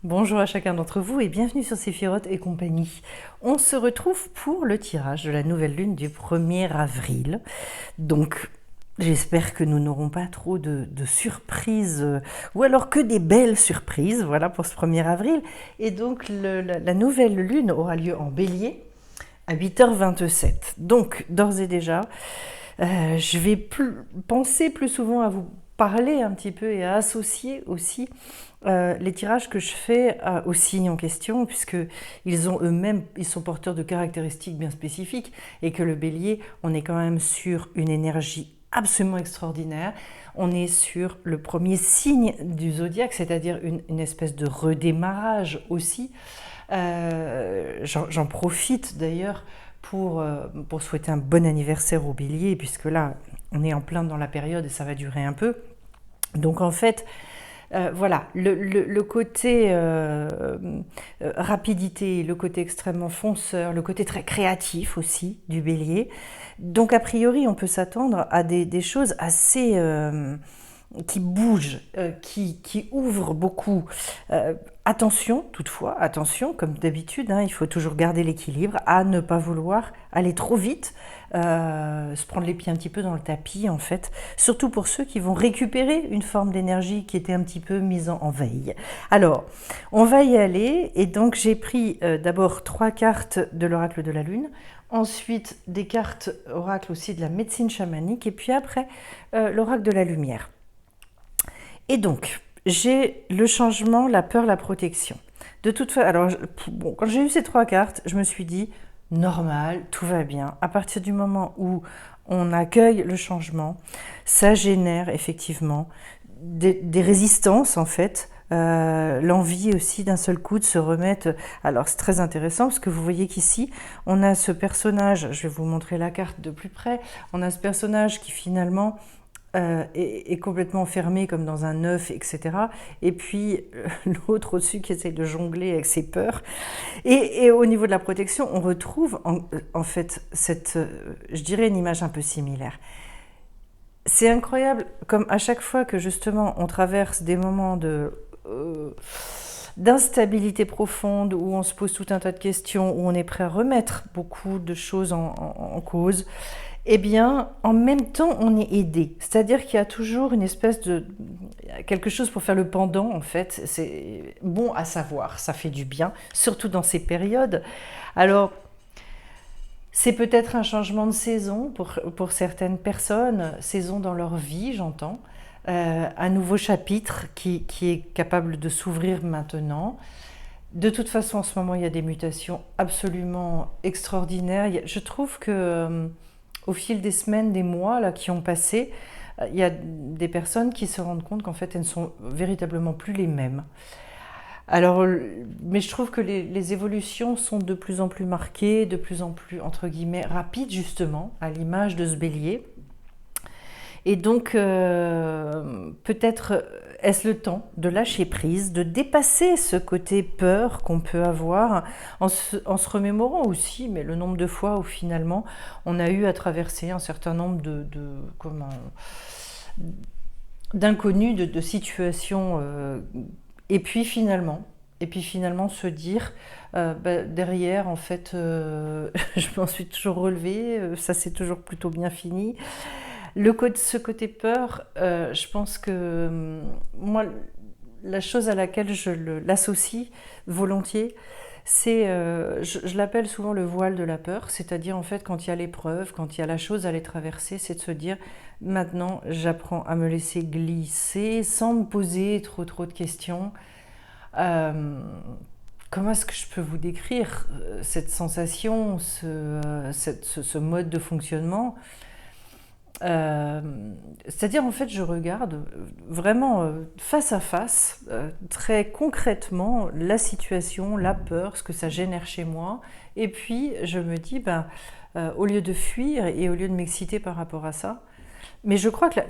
Bonjour à chacun d'entre vous et bienvenue sur Séphiroth et compagnie. On se retrouve pour le tirage de la nouvelle lune du 1er avril. Donc, j'espère que nous n'aurons pas trop de surprises, ou alors que des belles surprises, voilà, pour ce 1er avril. Et donc, la nouvelle lune aura lieu en bélier à 8h27. Donc, d'ores et déjà, je vais penser plus souvent à vous parler un petit peu et à associer aussi les tirages que je fais aux signes en question, puisque ils ont eux-mêmes, ils sont porteurs de caractéristiques bien spécifiques, et que le bélier, on est quand même sur une énergie absolument extraordinaire. On est sur le premier signe du zodiaque, c'est-à-dire une espèce de redémarrage aussi. J'en profite d'ailleurs pour souhaiter un bon anniversaire au bélier, puisque là, on est en plein dans la période et ça va durer un peu. Donc en fait, voilà, le côté rapidité, le côté extrêmement fonceur, le côté très créatif aussi du bélier. Donc a priori, on peut s'attendre à des choses assez qui bougent, qui ouvrent beaucoup. Attention, toutefois, attention, comme d'habitude, il faut toujours garder l'équilibre, à ne pas vouloir aller trop vite, se prendre les pieds un petit peu dans le tapis, en fait, surtout pour ceux qui vont récupérer une forme d'énergie qui était un petit peu mise en veille. Alors, on va y aller, et donc j'ai pris d'abord 3 cartes de l'oracle de la Lune, ensuite des cartes oracle aussi de la médecine chamanique, et puis après l'oracle de la lumière. Et donc, j'ai le changement, la peur, la protection. De toute façon, alors, bon, quand j'ai eu ces 3 cartes, je me suis dit, normal, tout va bien. À partir du moment où on accueille le changement, ça génère effectivement des résistances en fait, l'envie aussi d'un seul coup de se remettre. Alors c'est très intéressant parce que vous voyez qu'ici on a ce personnage, je vais vous montrer la carte de plus près, on a ce personnage qui finalement est complètement fermé comme dans un œuf, etc. Et puis l'autre au-dessus qui essaie de jongler avec ses peurs. Et au niveau de la protection, on retrouve en fait cette, je dirais, une image un peu similaire. C'est incroyable, comme à chaque fois que justement on traverse des moments d'instabilité profonde, où on se pose tout un tas de questions, où on est prêt à remettre beaucoup de choses en cause, eh bien, en même temps, on est aidé. C'est-à-dire qu'il y a toujours une espèce de quelque chose pour faire le pendant, en fait. C'est bon à savoir, ça fait du bien, surtout dans ces périodes. Alors, c'est peut-être un changement de saison pour certaines personnes, saison dans leur vie, j'entends. Un nouveau chapitre qui est capable de s'ouvrir maintenant. De toute façon, en ce moment, il y a des mutations absolument extraordinaires. Je trouve que au fil des semaines, des mois là, qui ont passé, il y a des personnes qui se rendent compte qu'en fait, elles ne sont véritablement plus les mêmes. Alors, mais je trouve que les évolutions sont de plus en plus marquées, de plus en plus, entre guillemets, rapides, justement, à l'image de ce bélier. Et donc, peut-être est-ce le temps de lâcher prise, de dépasser ce côté peur qu'on peut avoir, en se remémorant aussi, mais le nombre de fois où finalement on a eu à traverser un certain nombre d'inconnus, de situations, et puis finalement se dire, derrière, en fait, je m'en suis toujours relevée, ça s'est toujours plutôt bien fini. Ce côté peur, je pense que moi, la chose à laquelle je l'associe volontiers, c'est, je l'appelle souvent le voile de la peur, c'est-à-dire en fait quand il y a l'épreuve, quand il y a la chose à aller traverser, c'est de se dire maintenant j'apprends à me laisser glisser sans me poser trop de questions. Comment est-ce que je peux vous décrire cette sensation, ce mode de fonctionnement? C'est-à-dire en fait je regarde vraiment face à face, très concrètement la situation, la peur, ce que ça génère chez moi, et puis je me dis au lieu de fuir et au lieu de m'exciter par rapport à ça, mais je crois que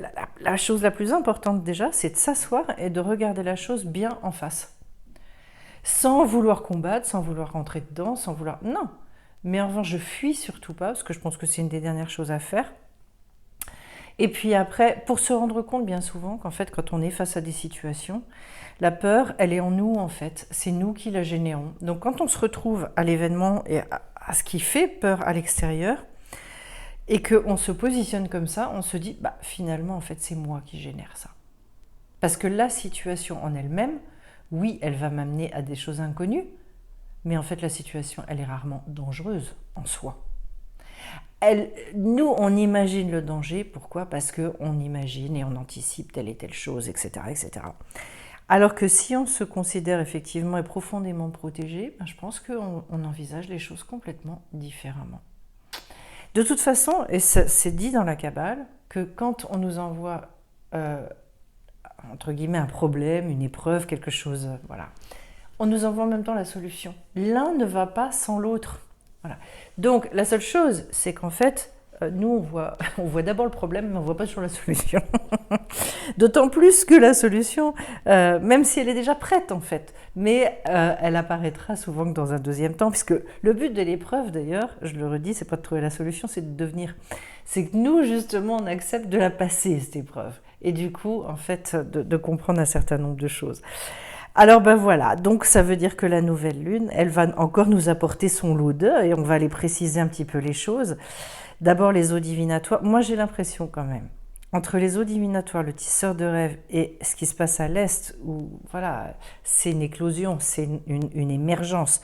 la chose la plus importante déjà, c'est de s'asseoir et de regarder la chose bien en face, sans vouloir combattre, sans vouloir rentrer dedans, sans vouloir... Non, mais en revanche je fuis surtout pas, parce que je pense que c'est une des dernières choses à faire. Et puis après, pour se rendre compte bien souvent qu'en fait, quand on est face à des situations, la peur, elle est en nous en fait. C'est nous qui la générons. Donc quand on se retrouve à l'événement et à ce qui fait peur à l'extérieur, et qu'on se positionne comme ça, on se dit, bah finalement, en fait, c'est moi qui génère ça. Parce que la situation en elle-même, oui, elle va m'amener à des choses inconnues, mais en fait, la situation, elle est rarement dangereuse en soi. Nous, on imagine le danger. Pourquoi? Parce qu'on imagine et on anticipe telle et telle chose, etc., etc. Alors que si on se considère effectivement et profondément protégé, ben je pense qu'on envisage les choses complètement différemment. De toute façon, et c'est dit dans la Kabbale, que quand on nous envoie, entre guillemets, un problème, une épreuve, quelque chose, voilà, on nous envoie en même temps la solution. L'un ne va pas sans l'autre. Voilà. Donc la seule chose, c'est qu'en fait, nous on voit d'abord le problème, mais on ne voit pas sur la solution. D'autant plus que la solution, même si elle est déjà prête en fait, mais elle apparaîtra souvent que dans un deuxième temps, puisque le but de l'épreuve d'ailleurs, je le redis, c'est pas de trouver la solution, c'est de devenir. C'est que nous justement on accepte de la passer cette épreuve, et du coup en fait de comprendre un certain nombre de choses. Alors ben voilà, donc ça veut dire que la nouvelle lune, elle va encore nous apporter son lot d'œufs et on va aller préciser un petit peu les choses. D'abord les eaux divinatoires, moi j'ai l'impression quand même, entre les eaux divinatoires, le tisseur de rêve et ce qui se passe à l'Est, où voilà, c'est une éclosion, c'est une émergence,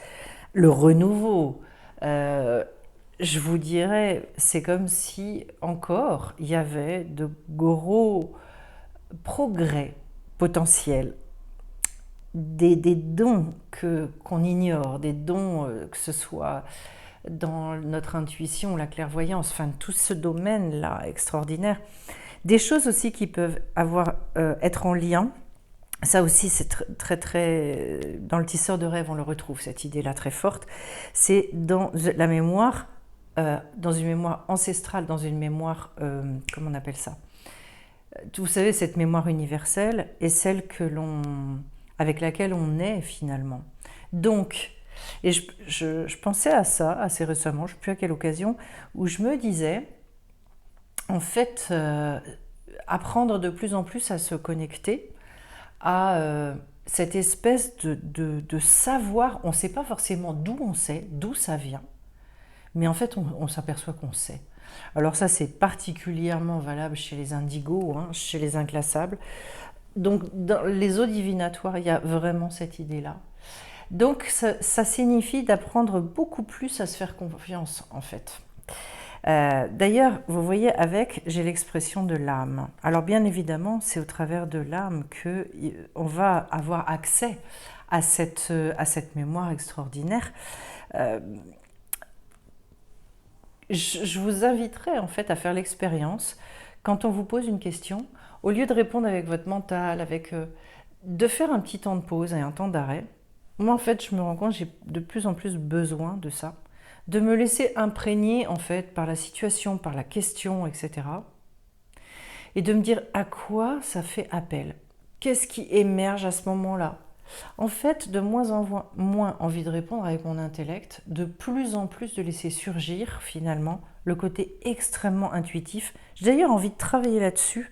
le renouveau, je vous dirais, c'est comme si encore il y avait de gros progrès potentiels, des dons qu'on ignore, des dons que ce soit dans notre intuition, la clairvoyance, enfin tout ce domaine-là extraordinaire. Des choses aussi qui peuvent être en lien. Ça aussi, c'est très dans le tisseur de rêve, on le retrouve, cette idée-là très forte. C'est dans la mémoire, dans une mémoire ancestrale, dans une mémoire, comment on appelle ça? Vous savez, cette mémoire universelle est celle avec laquelle on est finalement. Donc, et je pensais à ça assez récemment, je ne sais plus à quelle occasion, où je me disais, en fait, apprendre de plus en plus à se connecter à cette espèce de savoir. On ne sait pas forcément d'où on sait, d'où ça vient, mais en fait, on s'aperçoit qu'on sait. Alors ça, c'est particulièrement valable chez les indigos, hein, chez les inclassables. Donc, dans les eaux divinatoires, il y a vraiment cette idée-là. Donc, ça signifie d'apprendre beaucoup plus à se faire confiance, en fait. D'ailleurs, vous voyez, j'ai l'expression de l'âme. Alors, bien évidemment, c'est au travers de l'âme qu'on va avoir accès à cette mémoire extraordinaire. Je vous inviterai en fait à faire l'expérience, quand on vous pose une question, au lieu de répondre avec votre mental, de faire un petit temps de pause et un temps d'arrêt. Moi en fait je me rends compte que j'ai de plus en plus besoin de ça, de me laisser imprégner en fait par la situation, par la question, etc. Et de me dire à quoi ça fait appel, qu'est-ce qui émerge à ce moment-là. En fait, de moins en moins envie de répondre avec mon intellect, de plus en plus de laisser surgir finalement le côté extrêmement intuitif. J'ai d'ailleurs envie de travailler là-dessus.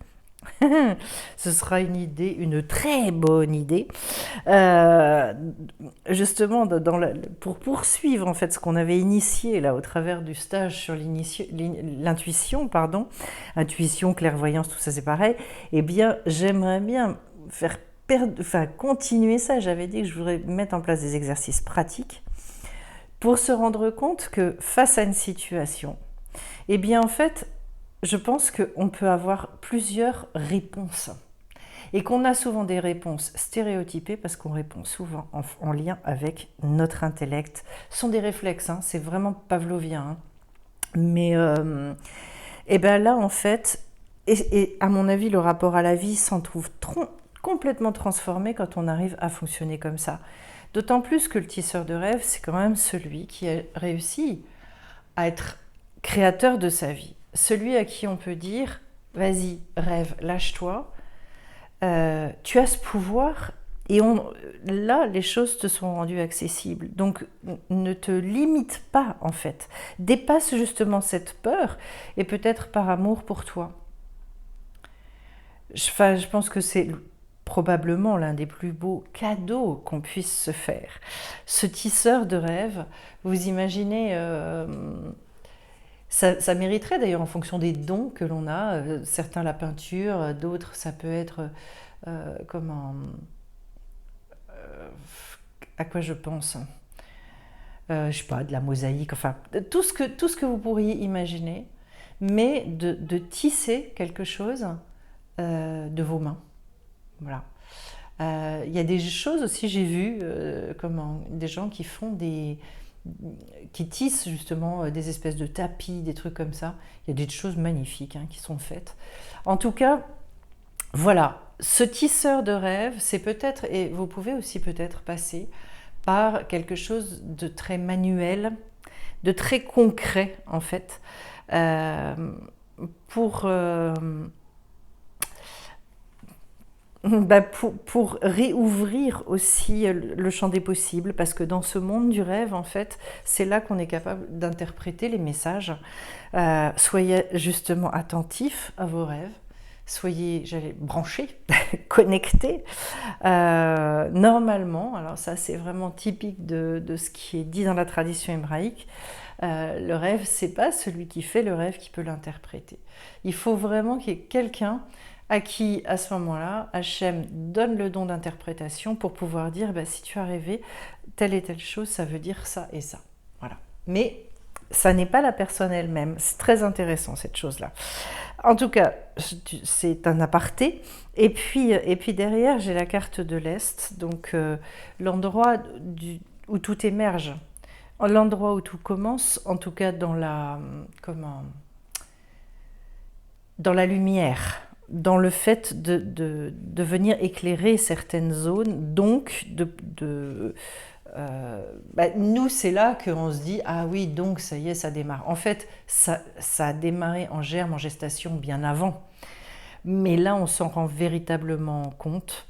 Ce sera une très bonne idée. Justement, pour poursuivre en fait ce qu'on avait initié là au travers du stage sur l'intuition, intuition, clairvoyance, tout ça c'est pareil. Eh bien, j'aimerais bien continuer ça. J'avais dit que je voudrais mettre en place des exercices pratiques pour se rendre compte que face à une situation, eh bien en fait, je pense qu'on peut avoir plusieurs réponses et qu'on a souvent des réponses stéréotypées parce qu'on répond souvent en lien avec notre intellect. Ce sont des réflexes, hein, c'est vraiment pavlovien. Hein. Mais et ben là, en fait, et à mon avis, le rapport à la vie s'en trouve complètement transformé quand on arrive à fonctionner comme ça. D'autant plus que le tisseur de rêve, c'est quand même celui qui a réussi à être créateur de sa vie. Celui à qui on peut dire « vas-y, rêve, lâche-toi, tu as ce pouvoir » et là, les choses te sont rendues accessibles. Donc, ne te limite pas, en fait. Dépasse justement cette peur et peut-être par amour pour toi. Enfin, je pense que c'est probablement l'un des plus beaux cadeaux qu'on puisse se faire. Ce tisseur de rêve, vous imaginez, ça mériterait d'ailleurs en fonction des dons que l'on a. Certains la peinture, d'autres ça peut être comment, à quoi je pense, je sais pas, de la mosaïque, enfin tout ce que vous pourriez imaginer, mais de tisser quelque chose de vos mains. Voilà. Il y a des choses aussi, j'ai vu comment, des gens qui font qui tissent justement des espèces de tapis, des trucs comme ça. Il y a des choses magnifiques hein, qui sont faites. En tout cas, voilà, ce tisseur de rêve, c'est peut-être, et vous pouvez aussi peut-être passer par quelque chose de très manuel, de très concret en fait, euh, pour, pour réouvrir aussi le champ des possibles, parce que dans ce monde du rêve, en fait, c'est là qu'on est capable d'interpréter les messages. Soyez justement attentifs à vos rêves, soyez, j'allais branchés, connectés. Normalement, alors ça c'est vraiment typique de ce qui est dit dans la tradition hébraïque, le rêve, c'est pas celui qui fait le rêve qui peut l'interpréter. Il faut vraiment qu'il y ait quelqu'un à qui, à ce moment-là, Hachem donne le don d'interprétation pour pouvoir dire bah, si tu as rêvé telle et telle chose, ça veut dire ça et ça. Voilà. Mais ça n'est pas la personne elle-même. C'est très intéressant cette chose-là. En tout cas, c'est un aparté. Et puis derrière, j'ai la carte de l'Est, donc l'endroit où tout émerge, l'endroit où tout commence, en tout cas dans la lumière, dans le fait de venir éclairer certaines zones, donc nous, c'est là qu'on se dit ah oui, donc ça y est, ça démarre. En fait, ça a démarré en germe, en gestation bien avant. Mais là, on s'en rend véritablement compte.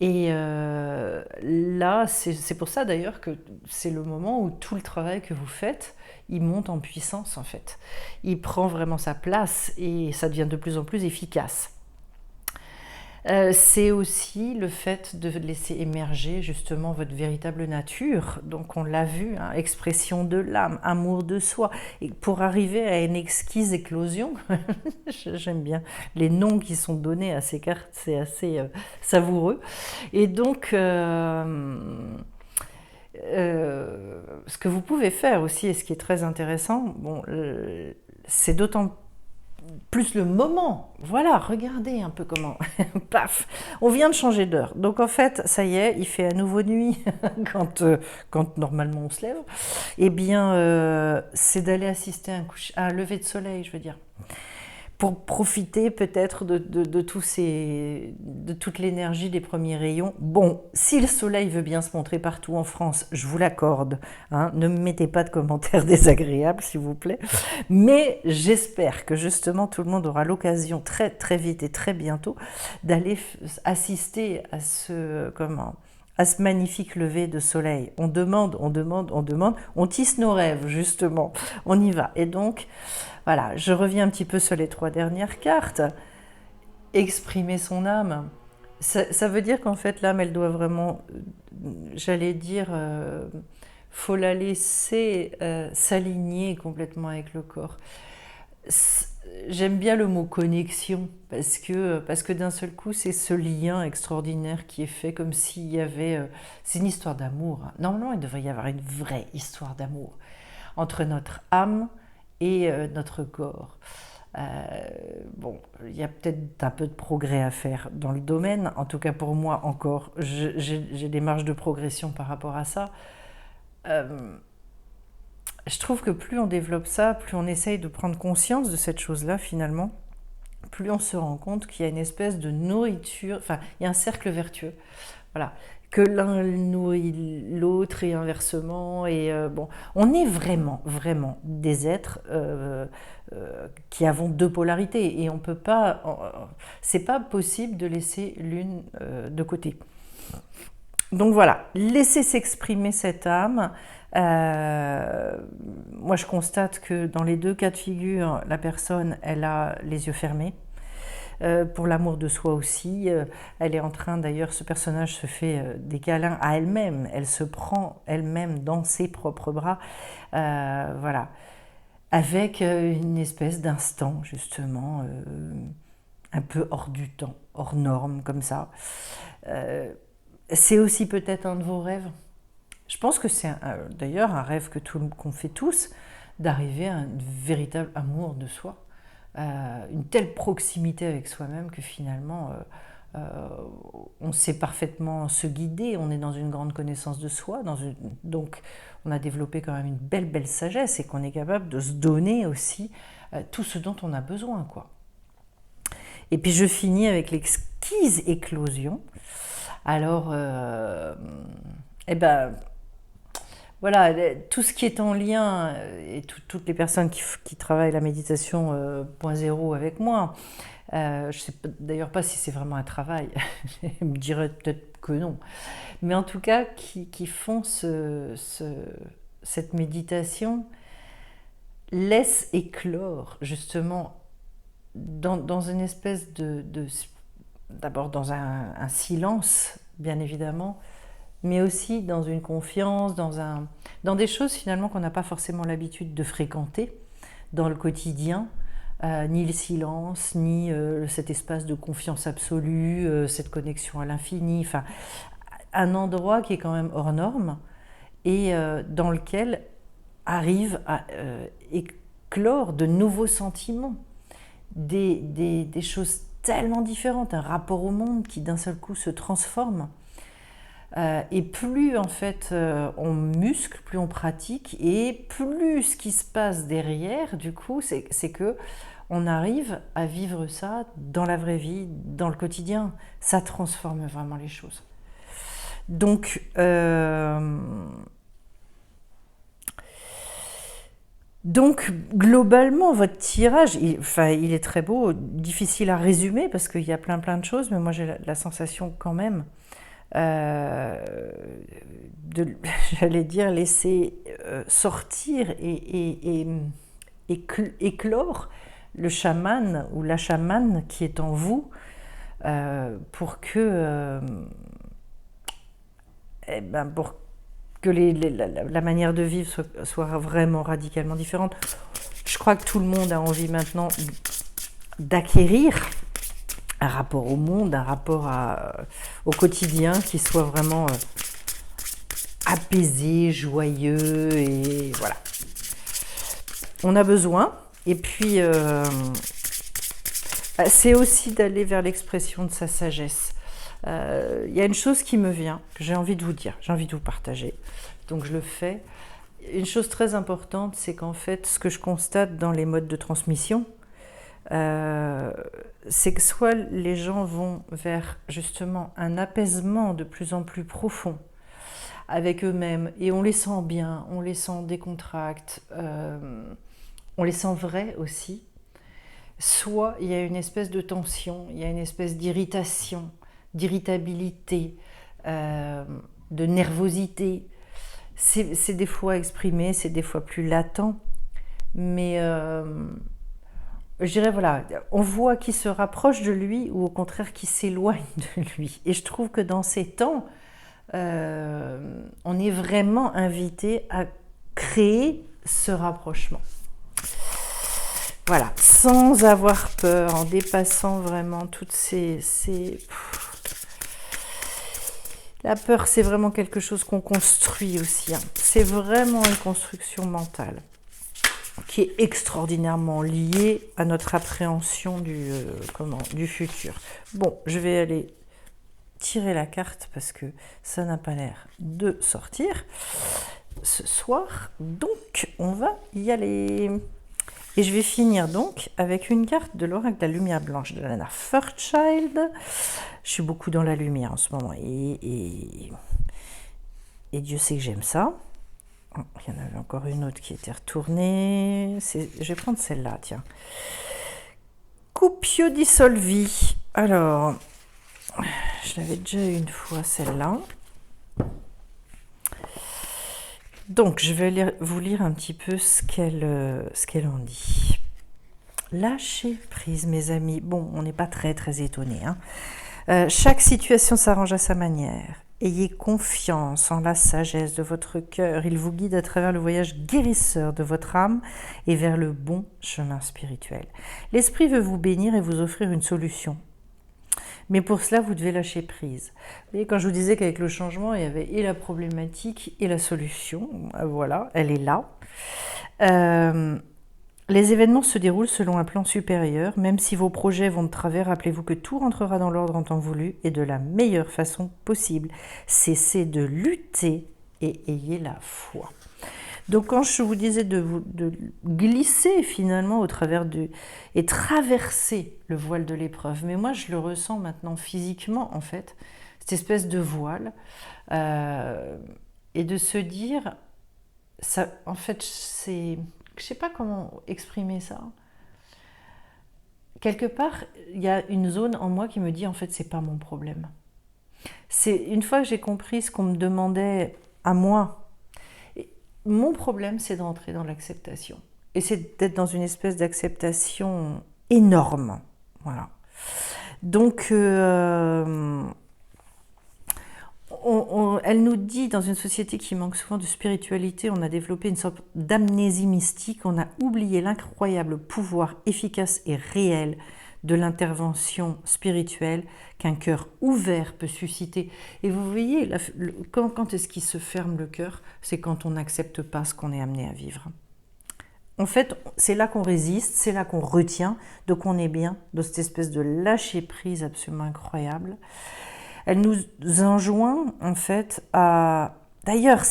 Et là, c'est pour ça d'ailleurs que c'est le moment où tout le travail que vous faites, il monte en puissance en fait. Il prend vraiment sa place et ça devient de plus en plus efficace. C'est aussi le fait de laisser émerger justement votre véritable nature. Donc on l'a vu, hein, expression de l'âme, amour de soi. Et pour arriver à une exquise éclosion, j'aime bien les noms qui sont donnés à ces cartes, c'est assez savoureux. Et donc, ce que vous pouvez faire aussi, et ce qui est très intéressant, bon, c'est d'autant plus le moment. Voilà, regardez un peu comment. Paf, on vient de changer d'heure. Donc en fait, ça y est, il fait à nouveau nuit quand normalement on se lève. Eh bien, c'est d'aller assister à un lever de soleil, je veux dire, pour profiter peut-être de toute l'énergie des premiers rayons. Bon, si le soleil veut bien se montrer partout en France, je vous l'accorde, hein, ne me mettez pas de commentaires désagréables s'il vous plaît, mais j'espère que justement tout le monde aura l'occasion très très vite et très bientôt d'aller assister à ce magnifique lever de soleil. On demande, on tisse nos rêves justement, on y va. Et donc, voilà, je reviens un petit peu sur les 3 dernières cartes. Exprimer son âme. Ça veut dire qu'en fait, l'âme, elle doit vraiment, j'allais dire, faut la laisser s'aligner complètement avec le corps. J'aime bien le mot connexion parce que d'un seul coup, c'est ce lien extraordinaire qui est fait comme s'il y avait. C'est une histoire d'amour. Normalement, il devrait y avoir une vraie histoire d'amour entre notre âme et notre corps. Bon, il y a peut-être un peu de progrès à faire dans le domaine. En tout cas, pour moi, encore, j'ai des marges de progression par rapport à ça. Je trouve que plus on développe ça, plus on essaye de prendre conscience de cette chose-là, finalement, plus on se rend compte qu'il y a une espèce de nourriture, enfin, il y a un cercle vertueux. Voilà. Que l'un nourrit l'autre et inversement. Et bon, on est vraiment, vraiment des êtres qui avons 2 polarités et on peut pas, c'est pas possible de laisser l'une de côté. Donc voilà, laissez s'exprimer cette âme. Moi, je constate que dans les 2 cas de figure, la personne, elle a les yeux fermés. pour l'amour de soi aussi. Elle est en train, d'ailleurs, ce personnage se fait des câlins à elle-même. Elle se prend elle-même dans ses propres bras. Voilà. Avec une espèce d'instant, justement, un peu hors du temps, hors norme, comme ça. C'est aussi peut-être un de vos rêves. Je pense que c'est d'ailleurs un rêve qu'on fait tous, d'arriver à un véritable amour de soi, une telle proximité avec soi-même que finalement on sait parfaitement se guider, on est dans une grande connaissance de soi, donc on a développé quand même une belle sagesse et qu'on est capable de se donner aussi tout ce dont on a besoin, quoi. Et puis je finis avec l'exquise éclosion. Alors, eh ben, voilà, tout ce qui est en lien, et toutes les personnes qui travaillent la méditation 0.0 avec moi, je ne sais d'ailleurs pas si c'est vraiment un travail, je me dirais peut-être que non, mais en tout cas qui font cette méditation, laissent éclore justement dans une espèce d'abord dans un silence, bien évidemment, mais aussi dans une confiance, dans des choses finalement qu'on n'a pas forcément l'habitude de fréquenter dans le quotidien, ni le silence, ni cet espace de confiance absolue, cette connexion à l'infini, enfin, un endroit qui est quand même hors norme et dans lequel arrivent à éclore de nouveaux sentiments, des choses tellement différentes, un rapport au monde qui d'un seul coup se transforme. Et plus en fait on muscle, plus on pratique, et plus ce qui se passe derrière, du coup, c'est que on arrive à vivre ça dans la vraie vie, dans le quotidien. Ça transforme vraiment les choses. Donc, globalement, votre tirage, il est très beau, difficile à résumer parce qu'il y a plein de choses, mais moi j'ai la sensation quand même j'allais dire, laisser sortir et éclore le chaman ou la chamane qui est en vous pour que la manière de vivre soit vraiment radicalement différente. Je crois que tout le monde a envie maintenant d'acquérir un rapport au monde, un rapport au quotidien qui soit vraiment apaisé, joyeux, et voilà. On a besoin, et puis c'est aussi d'aller vers l'expression de sa sagesse. Il y a une chose qui me vient, que j'ai envie de vous dire, j'ai envie de vous partager, donc je le fais. Une chose très importante, c'est qu'en fait, ce que je constate dans les modes de transmission, c'est que soit les gens vont vers justement un apaisement de plus en plus profond avec eux-mêmes, et on les sent bien, on les sent décontracts, on les sent vrais aussi, soit il y a une espèce de tension, il y a une espèce d'irritation, d'irritabilité, de nervosité. C'est des fois exprimé, c'est des fois plus latent, mais je dirais, voilà, on voit qui se rapproche de lui ou au contraire qui s'éloigne de lui. Et je trouve que dans ces temps, on est vraiment invité à créer ce rapprochement. Voilà, sans avoir peur, en dépassant vraiment toutes La peur, c'est vraiment quelque chose qu'on construit aussi, hein. C'est vraiment une construction mentale qui est extraordinairement liée à notre appréhension du futur. Bon, je vais aller tirer la carte parce que ça n'a pas l'air de sortir ce soir. Donc, on va y aller. Et je vais finir donc avec une carte de l'oracle de la lumière blanche de Lana Fairchild. Je suis beaucoup dans la lumière en ce moment et Dieu sait que j'aime ça. Il y en avait encore une autre qui était retournée. Je vais prendre celle-là, tiens. Cupio di Solvi. Alors, je l'avais déjà eu une fois, celle-là. Donc, je vais vous lire un petit peu ce qu'elle en dit. Lâchez prise, mes amis. Bon, on n'est pas très très étonnés, hein. Chaque situation s'arrange à sa manière. Ayez confiance en la sagesse de votre cœur. Il vous guide à travers le voyage guérisseur de votre âme et vers le bon chemin spirituel. L'Esprit veut vous bénir et vous offrir une solution. Mais pour cela, vous devez lâcher prise. Vous voyez, quand je vous disais qu'avec le changement, il y avait et la problématique et la solution, voilà, elle est là. Les événements se déroulent selon un plan supérieur. Même si vos projets vont de travers, rappelez-vous que tout rentrera dans l'ordre en temps voulu et de la meilleure façon possible. Cessez de lutter et ayez la foi. Donc quand je vous disais de glisser finalement au travers et traverser le voile de l'épreuve, mais moi je le ressens maintenant physiquement en fait, cette espèce de voile, et de se dire, ça, en fait c'est... Je ne sais pas comment exprimer ça. Quelque part, il y a une zone en moi qui me dit en fait c'est pas mon problème. C'est une fois que j'ai compris ce qu'on me demandait à moi, mon problème c'est d'entrer dans l'acceptation. Et c'est d'être dans une espèce d'acceptation énorme. Voilà. Donc elle nous dit, dans une société qui manque souvent de spiritualité, on a développé une sorte d'amnésie mystique, on a oublié l'incroyable pouvoir efficace et réel de l'intervention spirituelle qu'un cœur ouvert peut susciter. Et vous voyez, quand est-ce qu'il se ferme le cœur? C'est quand on n'accepte pas ce qu'on est amené à vivre. En fait, c'est là qu'on résiste, c'est là qu'on retient, donc on est bien dans cette espèce de lâcher-prise absolument incroyable. Elle nous enjoint en fait à... D'ailleurs,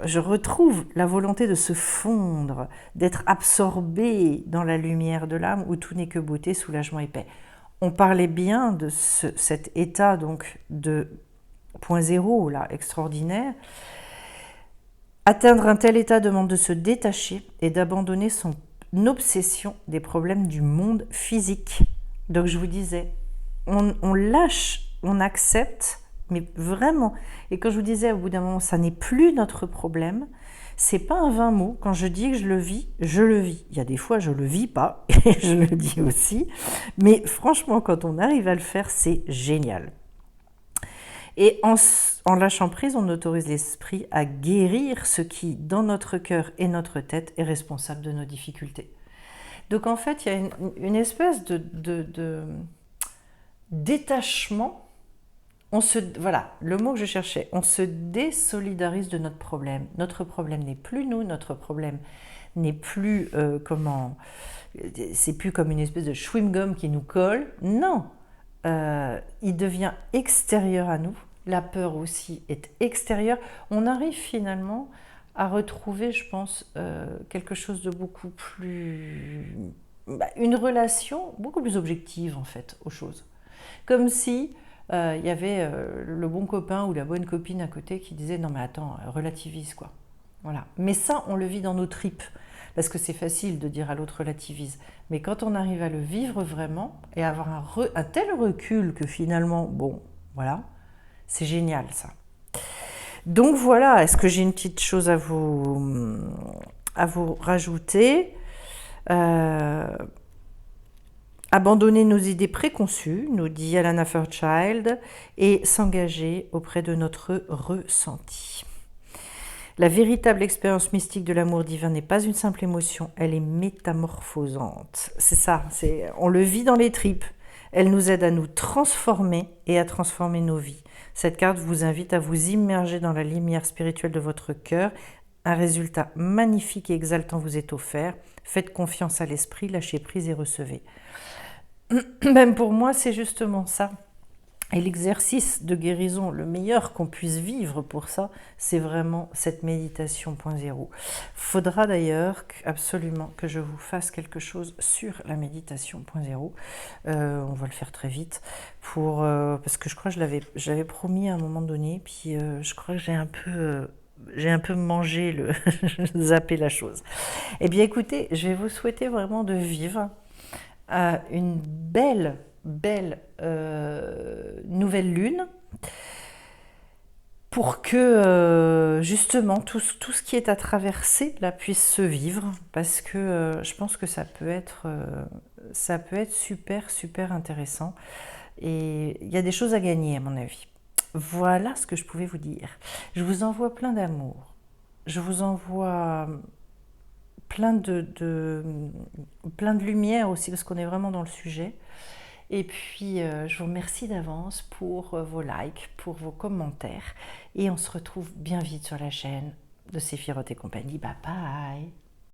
je retrouve la volonté de se fondre, d'être absorbé dans la lumière de l'âme où tout n'est que beauté, soulagement et paix. On parlait bien de cet état donc de point zéro, là, extraordinaire. Atteindre un tel état demande de se détacher et d'abandonner son obsession des problèmes du monde physique. Donc je vous disais, on lâche, on accepte, mais vraiment. Et quand je vous disais au bout d'un moment, ça n'est plus notre problème, c'est pas un vain mot. Quand je dis que je le vis, je le vis. Il y a des fois, je le vis pas, et je le dis aussi. Mais franchement, quand on arrive à le faire, c'est génial. Et en lâchant prise, on autorise l'esprit à guérir ce qui, dans notre cœur et notre tête, est responsable de nos difficultés. Donc en fait, il y a une espèce de détachement. Voilà, le mot que je cherchais, on se désolidarise de notre problème. Notre problème n'est plus nous, notre problème n'est plus c'est plus comme une espèce de chewing-gum qui nous colle. Non, il devient extérieur à nous. La peur aussi est extérieure. On arrive finalement à retrouver, je pense, quelque chose de beaucoup plus... une relation beaucoup plus objective en fait aux choses. Comme si il y avait le bon copain ou la bonne copine à côté qui disait « Non mais attends, relativise quoi ». Voilà. Mais ça, on le vit dans nos tripes, parce que c'est facile de dire à l'autre « relativise ». Mais quand on arrive à le vivre vraiment et à avoir un tel recul que finalement, bon, voilà, c'est génial ça. Donc voilà, est-ce que j'ai une petite chose à vous rajouter ? Abandonner nos idées préconçues, nous dit Alana Fairchild, et s'engager auprès de notre ressenti. La véritable expérience mystique de l'amour divin n'est pas une simple émotion, elle est métamorphosante. C'est ça, on le vit dans les tripes. Elle nous aide à nous transformer et à transformer nos vies. Cette carte vous invite à vous immerger dans la lumière spirituelle de votre cœur. Un résultat magnifique et exaltant vous est offert. Faites confiance à l'esprit, lâchez prise et recevez. Même pour moi, c'est justement ça. Et l'exercice de guérison, le meilleur qu'on puisse vivre pour ça, c'est vraiment cette méditation point zéro. Faudra d'ailleurs absolument que je vous fasse quelque chose sur la méditation point zéro. On va le faire très vite, parce que je crois que je l'avais promis à un moment donné, puis je crois que j'ai un peu mangé, zappé la chose. Eh bien écoutez, je vais vous souhaiter vraiment de vivre une belle nouvelle lune. pour que justement tout ce qui est à traverser là puisse se vivre, parce que je pense que ça peut être super super intéressant et il y a des choses à gagner à mon avis. Voilà ce que je pouvais vous dire. Je vous envoie plein d'amour. Je vous envoie plein de lumière aussi parce qu'on est vraiment dans le sujet. Et puis, je vous remercie d'avance pour vos likes, pour vos commentaires. Et on se retrouve bien vite sur la chaîne de Séphiroth et compagnie. Bye bye!